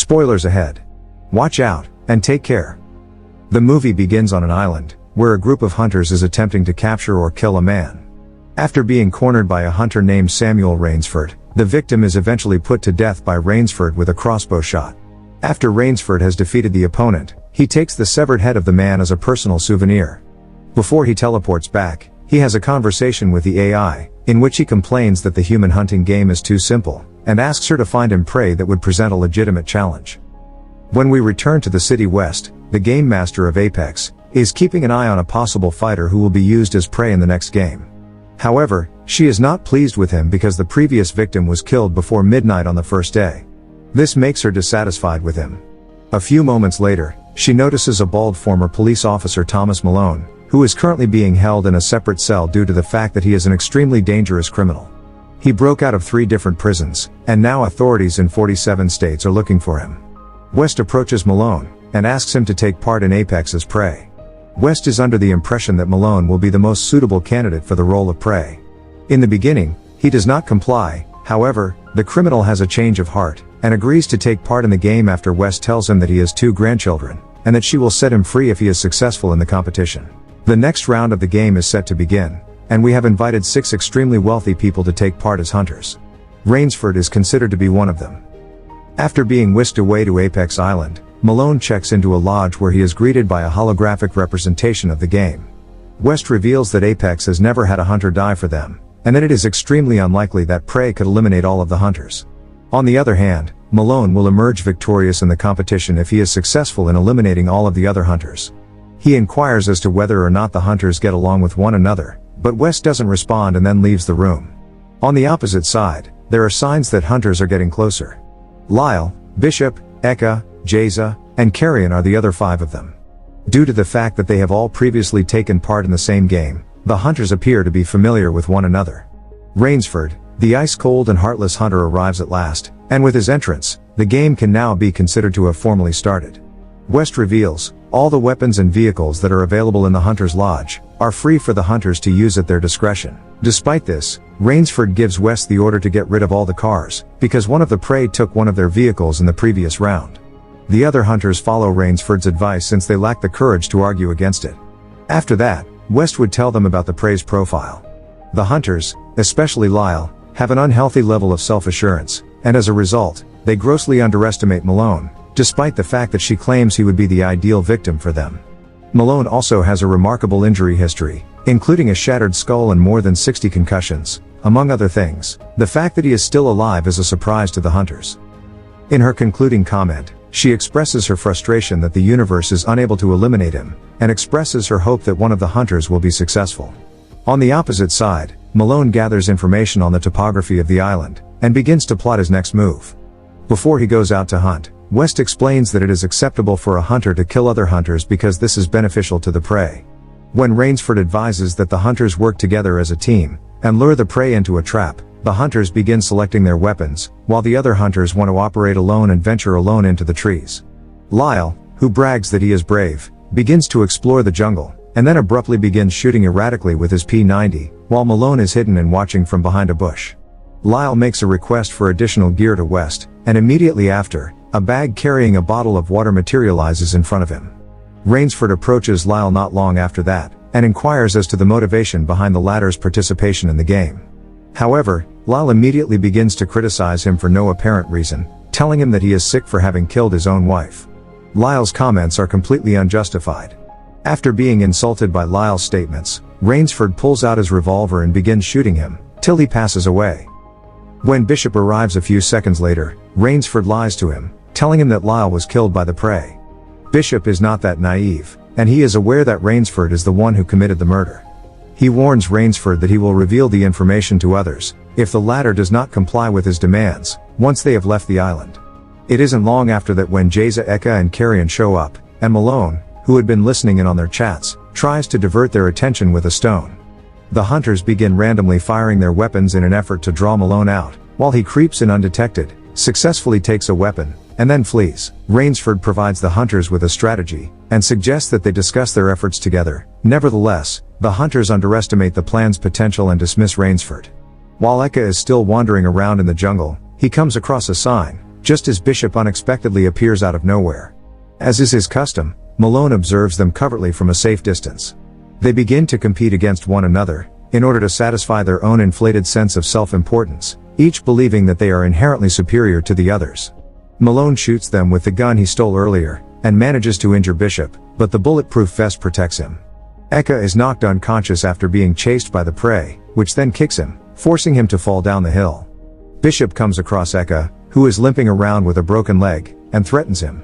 Spoilers ahead. Watch out, and take care. The movie begins on an island, where a group of hunters is attempting to capture or kill a man. After being cornered by a hunter named Samuel Rainsford, the victim is eventually put to death by Rainsford with a crossbow shot. After Rainsford has defeated the opponent, he takes the severed head of the man as a personal souvenir. Before he teleports back, he has a conversation with the AI, in which he complains that the human hunting game is too simple, and asks her to find him prey that would present a legitimate challenge. When we return to the City West, the game master of Apex is keeping an eye on a possible fighter who will be used as prey in the next game. However, she is not pleased with him because the previous victim was killed before midnight on the first day. This makes her dissatisfied with him. A few moments later, she notices a bald former police officer, Thomas Malone, who is currently being held in a separate cell due to the fact that he is an extremely dangerous criminal. He broke out of 3 different prisons, and now authorities in 47 states are looking for him. West approaches Malone, and asks him to take part in Apex as prey. West is under the impression that Malone will be the most suitable candidate for the role of prey. In the beginning, he does not comply. However, the criminal has a change of heart, and agrees to take part in the game after West tells him that he has 2 grandchildren, and that she will set him free if he is successful in the competition. The next round of the game is set to begin, and we have invited 6 extremely wealthy people to take part as hunters. Rainsford is considered to be one of them. After being whisked away to Apex Island, Malone checks into a lodge where he is greeted by a holographic representation of the game. West reveals that Apex has never had a hunter die for them, and that it is extremely unlikely that prey could eliminate all of the hunters. On the other hand, Malone will emerge victorious in the competition if he is successful in eliminating all of the other hunters. He inquires as to whether or not the hunters get along with one another, but West doesn't respond and then leaves the room. On the opposite side, there are signs that hunters are getting closer. Lyle, Bishop, Eka, Jaza, and Carrion are the other 5 of them. Due to the fact that they have all previously taken part in the same game, the hunters appear to be familiar with one another. Rainsford, the ice-cold and heartless hunter, arrives at last, and with his entrance, the game can now be considered to have formally started. West reveals, all the weapons and vehicles that are available in the Hunter's Lodge are free for the hunters to use at their discretion. Despite this, Rainsford gives West the order to get rid of all the cars, because one of the prey took one of their vehicles in the previous round. The other hunters follow Rainsford's advice since they lack the courage to argue against it. After that, West would tell them about the prey's profile. The hunters, especially Lyle, have an unhealthy level of self-assurance, and as a result, they grossly underestimate Malone, despite the fact that she claims he would be the ideal victim for them. Malone also has a remarkable injury history, including a shattered skull and more than 60 concussions. Among other things, the fact that he is still alive is a surprise to the hunters. In her concluding comment, she expresses her frustration that the universe is unable to eliminate him, and expresses her hope that one of the hunters will be successful. On the opposite side, Malone gathers information on the topography of the island, and begins to plot his next move. Before he goes out to hunt, West explains that it is acceptable for a hunter to kill other hunters because this is beneficial to the prey. When Rainsford advises that the hunters work together as a team, and lure the prey into a trap, the hunters begin selecting their weapons, while the other hunters want to operate alone and venture alone into the trees. Lyle, who brags that he is brave, begins to explore the jungle, and then abruptly begins shooting erratically with his P90, while Malone is hidden and watching from behind a bush. Lyle makes a request for additional gear to West, and immediately after, a bag carrying a bottle of water materializes in front of him. Rainsford approaches Lyle not long after that, and inquires as to the motivation behind the latter's participation in the game. However, Lyle immediately begins to criticize him for no apparent reason, telling him that he is sick for having killed his own wife. Lyle's comments are completely unjustified. After being insulted by Lyle's statements, Rainsford pulls out his revolver and begins shooting him, till he passes away. When Bishop arrives a few seconds later, Rainsford lies to him, telling him that Lyle was killed by the prey. Bishop is not that naive, and he is aware that Rainsford is the one who committed the murder. He warns Rainsford that he will reveal the information to others, if the latter does not comply with his demands, once they have left the island. It isn't long after that when Jaza, Eka and Carrion show up, and Malone, who had been listening in on their chats, tries to divert their attention with a stone. The hunters begin randomly firing their weapons in an effort to draw Malone out, while he creeps in undetected, successfully takes a weapon, and then flees. Rainsford provides the hunters with a strategy, and suggests that they discuss their efforts together. Nevertheless, the hunters underestimate the plan's potential and dismiss Rainsford. While Eka is still wandering around in the jungle, he comes across a sign, just as Bishop unexpectedly appears out of nowhere. As is his custom, Malone observes them covertly from a safe distance. They begin to compete against one another, in order to satisfy their own inflated sense of self-importance, each believing that they are inherently superior to the others. Malone shoots them with the gun he stole earlier, and manages to injure Bishop, but the bulletproof vest protects him. Eka is knocked unconscious after being chased by the prey, which then kicks him, forcing him to fall down the hill. Bishop comes across Eka, who is limping around with a broken leg, and threatens him.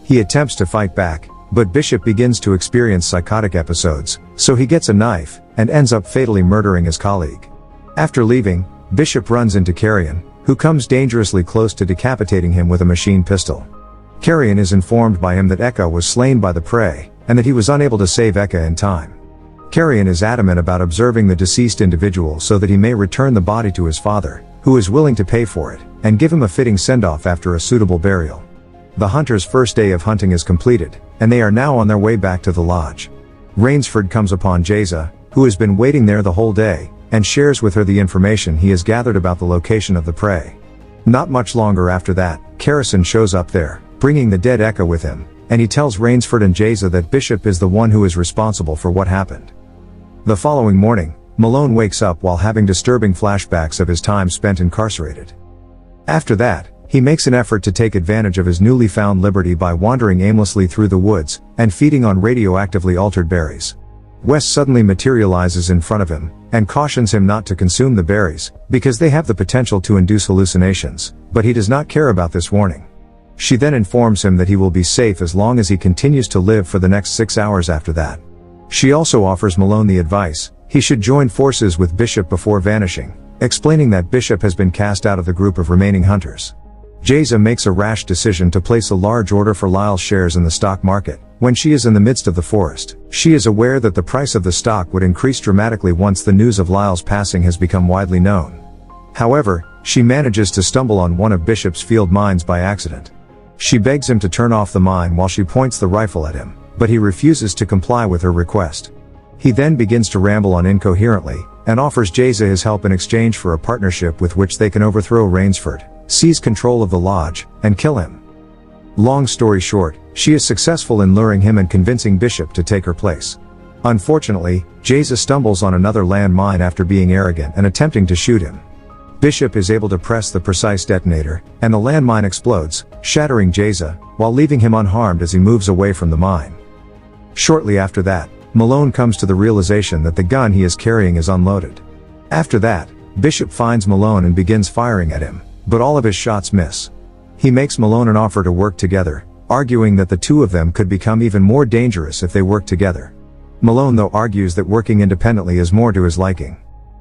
He attempts to fight back, but Bishop begins to experience psychotic episodes, so he gets a knife, and ends up fatally murdering his colleague. After leaving, Bishop runs into Carrion, who comes dangerously close to decapitating him with a machine pistol. Carrion is informed by him that Eka was slain by the prey, and that he was unable to save Eka in time. Carrion is adamant about observing the deceased individual so that he may return the body to his father, who is willing to pay for it, and give him a fitting send-off after a suitable burial. The hunters' first day of hunting is completed, and they are now on their way back to the lodge. Rainsford comes upon Jaza, who has been waiting there the whole day, and shares with her the information he has gathered about the location of the prey. Not much longer after that, Carrison shows up there, bringing the dead Eka with him, and he tells Rainsford and Jaza that Bishop is the one who is responsible for what happened. The following morning, Malone wakes up while having disturbing flashbacks of his time spent incarcerated. After that, he makes an effort to take advantage of his newly found liberty by wandering aimlessly through the woods, and feeding on radioactively altered berries. Wes suddenly materializes in front of him, and cautions him not to consume the berries, because they have the potential to induce hallucinations, but he does not care about this warning. She then informs him that he will be safe as long as he continues to live for the next 6 hours after that. She also offers Malone the advice he should join forces with Bishop before vanishing, explaining that Bishop has been cast out of the group of remaining hunters. Jaza makes a rash decision to place a large order for Lyle's shares in the stock market, when she is in the midst of the forest. She is aware that the price of the stock would increase dramatically once the news of Lyle's passing has become widely known. However, she manages to stumble on one of Bishop's field mines by accident. She begs him to turn off the mine while she points the rifle at him, but he refuses to comply with her request. He then begins to ramble on incoherently, and offers Jaza his help in exchange for a partnership with which they can overthrow Rainsford, seize control of the lodge, and kill him. Long story short, she is successful in luring him and convincing Bishop to take her place. Unfortunately, Jaza stumbles on another landmine after being arrogant and attempting to shoot him. Bishop is able to press the precise detonator, and the landmine explodes, shattering Jaza, while leaving him unharmed as he moves away from the mine. Shortly after that, Malone comes to the realization that the gun he is carrying is unloaded. After that, Bishop finds Malone and begins firing at him, but all of his shots miss. He makes Malone an offer to work together, arguing that the two of them could become even more dangerous if they worked together. Malone though argues that working independently is more to his liking.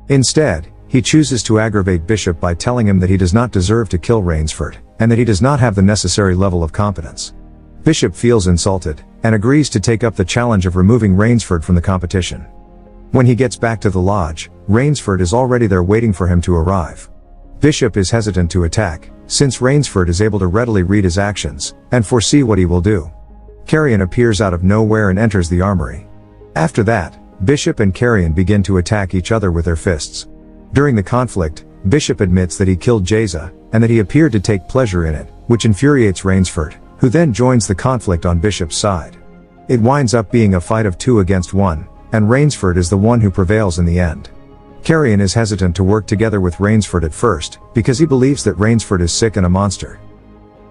Instead, he chooses to aggravate Bishop by telling him that he does not deserve to kill Rainsford, and that he does not have the necessary level of competence. Bishop feels insulted, and agrees to take up the challenge of removing Rainsford from the competition. When he gets back to the lodge, Rainsford is already there waiting for him to arrive. Bishop is hesitant to attack, since Rainsford is able to readily read his actions, and foresee what he will do. Carrion appears out of nowhere and enters the armory. After that, Bishop and Carrion begin to attack each other with their fists. During the conflict, Bishop admits that he killed Jaza, and that he appeared to take pleasure in it, which infuriates Rainsford, who then joins the conflict on Bishop's side. It winds up being a fight of 2 against 1, and Rainsford is the one who prevails in the end. Carrion is hesitant to work together with Rainsford at first, because he believes that Rainsford is sick and a monster.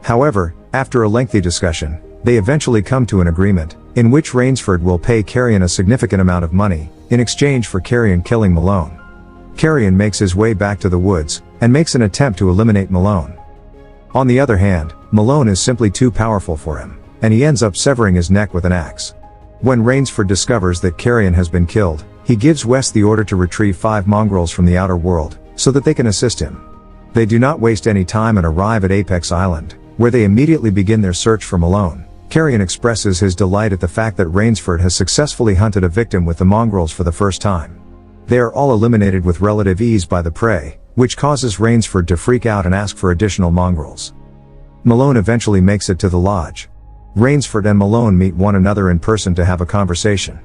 However, after a lengthy discussion, they eventually come to an agreement, in which Rainsford will pay Carrion a significant amount of money, in exchange for Carrion killing Malone. Carrion makes his way back to the woods, and makes an attempt to eliminate Malone. On the other hand, Malone is simply too powerful for him, and he ends up severing his neck with an axe. When Rainsford discovers that Carrion has been killed, he gives Wes the order to retrieve 5 mongrels from the outer world, so that they can assist him. They do not waste any time and arrive at Apex Island, where they immediately begin their search for Malone. Carrion expresses his delight at the fact that Rainsford has successfully hunted a victim with the mongrels for the first time. They are all eliminated with relative ease by the prey, which causes Rainsford to freak out and ask for additional mongrels. Malone eventually makes it to the lodge. Rainsford and Malone meet one another in person to have a conversation.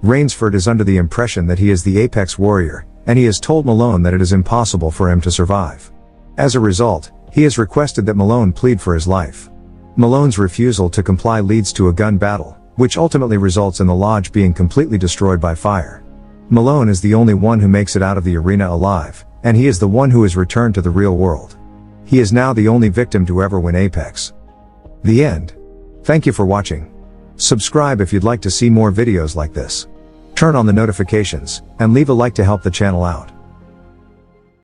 Rainsford is under the impression that he is the apex warrior, and he has told Malone that it is impossible for him to survive. As a result, He has requested that Malone plead for his life. Malone's refusal to comply leads to a gun battle, which ultimately results in the lodge being completely destroyed by fire. Malone is the only one who makes it out of the arena alive, and he is the one who is returned to the real world. He is now the only victim to ever win Apex. The end. Thank you for watching. Subscribe if you'd like to see more videos like this. Turn on the notifications, and leave a like to help the channel out.